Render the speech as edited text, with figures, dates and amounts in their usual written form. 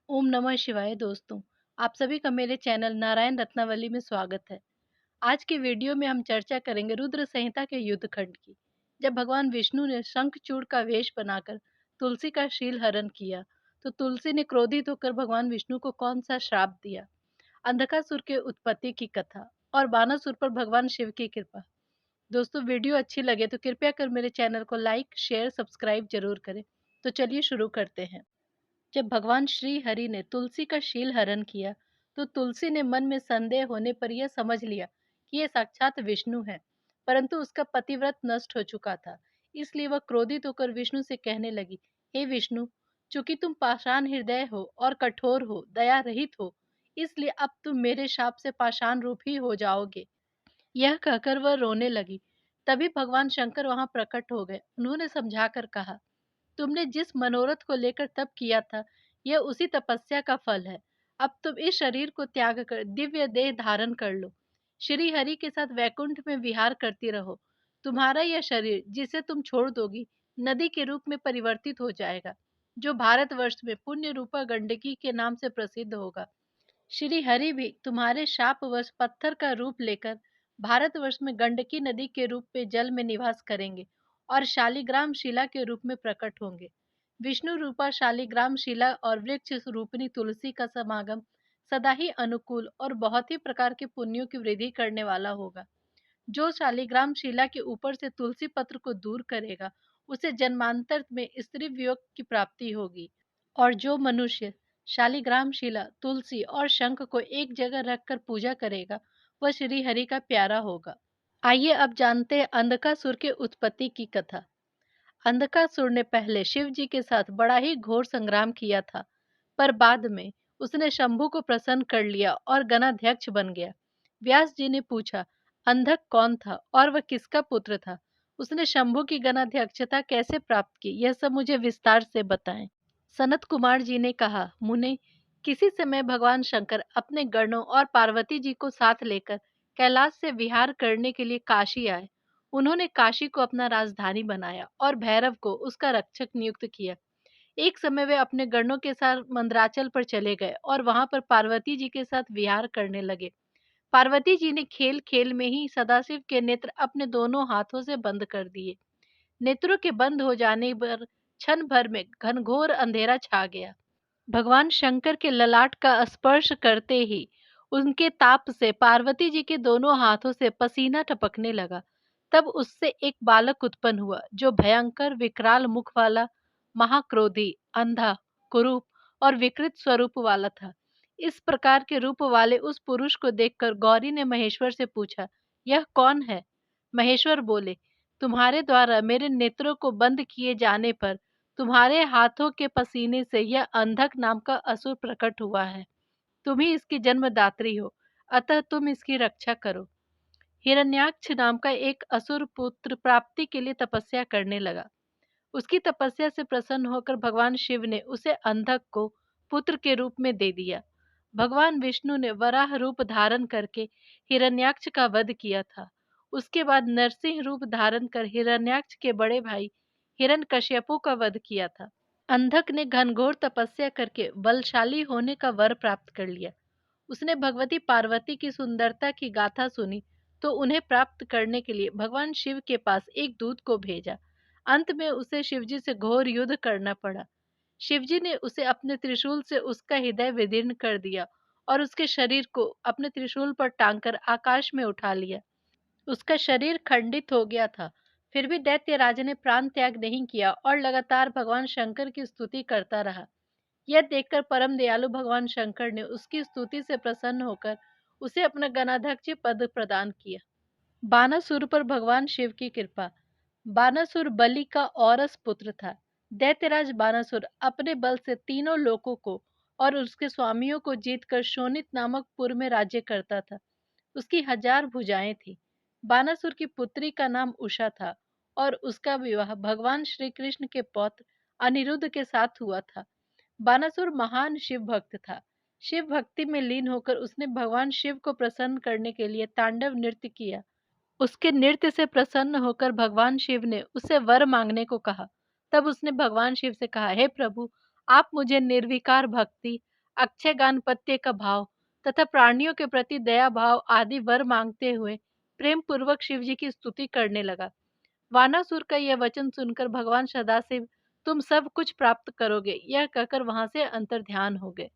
ओम नमः शिवाय दोस्तों। आप सभी का मेरे चैनल नारायण रत्नावली में स्वागत है। आज के वीडियो में हम चर्चा करेंगे रुद्र संहिता के युद्ध खंड की। जब भगवान विष्णु ने शंखचूड़ का वेश बनाकर तुलसी का शील हरण किया तो तुलसी ने क्रोधित होकर भगवान विष्णु को कौन सा श्राप दिया। अंधकासुर के उत्पत्ति की कथा और बानासुर पर भगवान शिव की कृपा। दोस्तों, वीडियो अच्छी लगे तो कृपया कर मेरे चैनल को लाइक शेयर सब्सक्राइब जरूर करें। तो चलिए शुरू करते हैं। जब भगवान श्री हरि ने तुलसी का शील हरण किया तो तुलसी ने मन में संदेह होने पर यह समझ लिया कि यह साक्षात विष्णु है, परंतु उसका पतिव्रत नष्ट हो चुका था। इसलिए वह क्रोधित होकर विष्णु से कहने लगी, हे विष्णु, चूंकि तुम पाषाण हृदय हो और कठोर हो, दया रहित हो, इसलिए अब तुम मेरे शाप से पाषाण रूप ही हो जाओगे। यह कहकर वह रोने लगी। तभी भगवान शंकर वहां प्रकट हो गए। उन्होंने समझाकर कहा, तुमने जिस मनोरथ को लेकर तप किया था, यह उसी तपस्या का फल है। अब तुम इस शरीर को त्याग कर दिव्य देह धारण कर लो। श्री हरि के साथ वैकुंठ में विहार करती रहो। तुम्हारा यह शरीर, जिसे तुम छोड़ दोगी, नदी के रूप में परिवर्तित हो जाएगा, जो भारतवर्ष में पुण्य रूपा गंडकी के नाम से प्रसिद्ध होगा। श्री हरि भी तुम्हारे शापवश पत्थर का रूप लेकर भारतवर्ष में गंडकी नदी के रूप में जल में निवास करेंगे और शालिग्राम शिला के रूप में प्रकट होंगे। विष्णु रूपा शालिग्राम शिला और वृक्ष रूपिणी तुलसी का समागम सदा ही अनुकूल और बहुत ही प्रकार के पुण्यों की वृद्धि करने वाला होगा। जो शालिग्राम शिला के ऊपर से तुलसी पत्र को दूर करेगा, उसे जन्मांतर में स्त्री वियोग की प्राप्ति होगी। और जो मनुष्य शालिग्राम शिला, तुलसी और शंख को एक जगह रखकर पूजा करेगा, वह श्री हरि का प्यारा होगा। आइए अब जानते हैं अंधकासुर के उत्पत्ति की कथा। अंधकासुर ने पहले शिव जी के साथ बड़ा ही घोर संग्राम किया था, पर बाद में उसने शंभु को प्रसन्न कर लिया और गणाध्यक्ष बन गया। व्यास जी ने पूछा, अंधक कौन था और वह किसका पुत्र था? उसने शंभु की गणाध्यक्षता कैसे प्राप्त की, यह सब मुझे विस्तार से बताएं। सनत कुमार जी ने कहा, मुने, किसी समय भगवान शंकर अपने गणों और पार्वती जी को साथ लेकर कैलाश से विहार करने के लिए काशी आए। उन्होंने काशी को अपना राजधानी बनाया और भैरव को उसका रक्षक नियुक्त किया। एक समय वे अपने गणों के साथ मंदराचल पर चले गए और वहां पर पार्वती जी के साथ विहार करने लगे। पार्वती जी ने खेल खेल में ही सदाशिव के नेत्र अपने दोनों हाथों से बंद कर दिए। नेत्रों के बंद हो जाने पर क्षण भर में घनघोर अंधेरा छा गया। भगवान शंकर के ललाट का स्पर्श करते ही उनके ताप से पार्वती जी के दोनों हाथों से पसीना टपकने लगा। तब उससे एक बालक उत्पन्न हुआ, जो भयंकर विकराल मुख वाला, महाक्रोधी, अंधा, कुरूप और विकृत स्वरूप वाला था। इस प्रकार के रूप वाले उस पुरुष को देखकर गौरी ने महेश्वर से पूछा, यह कौन है? महेश्वर बोले, तुम्हारे द्वारा मेरे नेत्रों को बंद किए जाने पर तुम्हारे हाथों के पसीने से यह अंधक नाम का असुर प्रकट हुआ है। तुम ही इसकी जन्मदात्री हो, अतः तुम इसकी रक्षा करो। हिरण्याक्ष नाम का एक असुर पुत्र प्राप्ति के लिए तपस्या करने लगा। उसकी तपस्या से प्रसन्न होकर भगवान शिव ने उसे अंधक को पुत्र के रूप में दे दिया। भगवान विष्णु ने वराह रूप धारण करके हिरण्याक्ष का वध किया था। उसके बाद नरसिंह रूप धारण कर हिरण्याक्ष के बड़े भाई हिरण्यकश्यपु का वध किया था। अंधक ने घनघोर तपस्या करके बलशाली होने का वर प्राप्त कर लिया। उसने भगवती पार्वती की सुंदरता की गाथा सुनी तो उन्हें प्राप्त करने के लिए भगवान शिव के पास एक दूत को भेजा। अंत में उसे शिवजी से घोर युद्ध करना पड़ा। शिवजी ने उसे अपने त्रिशूल से उसका हृदय विदीर्ण कर दिया और उसके शरीर को अपने त्रिशूल पर टांगकर आकाश में उठा लिया। उसका शरीर खंडित हो गया था, फिर भी दैत्यराज ने प्राण त्याग नहीं किया और लगातार भगवान शंकर की स्तुति करता रहा। यह देखकर परम दयालु भगवान शंकर ने उसकी स्तुति से प्रसन्न होकर उसे अपना गणाध्यक्ष पद प्रदान किया। बानासुर पर भगवान शिव की कृपा। बानासुर बलि का औरस पुत्र था। दैत्यराज बानासुर अपने बल से तीनों लोकों को और उसके स्वामियों को जीतकर शोणित नामक पुर में राज्य करता था। उसकी 1000 भुजाएं थी। बानासुर की पुत्री का नाम उषा था और उसका विवाह भगवान श्री कृष्ण के पौत्र अनिरुद्ध के साथ हुआ था। बानासुर महान शिव भक्त था। शिव भक्ति में लीन होकर उसने भगवान शिव को प्रसन्न करने के लिए तांडव नृत्य किया। उसके नृत्य से प्रसन्न होकर भगवान शिव ने उससे वर मांगने को कहा। तब उसने भगवान शिव से कहा, हे प्रभु, आप मुझे निर्विकार भक्ति, अक्षय गानपत्य का भाव तथा प्राणियों के प्रति दया भाव आदि वर मांगते हुए प्रेम पूर्वक शिव जी की स्तुति करने लगा। वानासुर का यह वचन सुनकर भगवान सदाशिव तुम सब कुछ प्राप्त करोगे यह कहकर वहां से अंतर्ध्यान हो गए।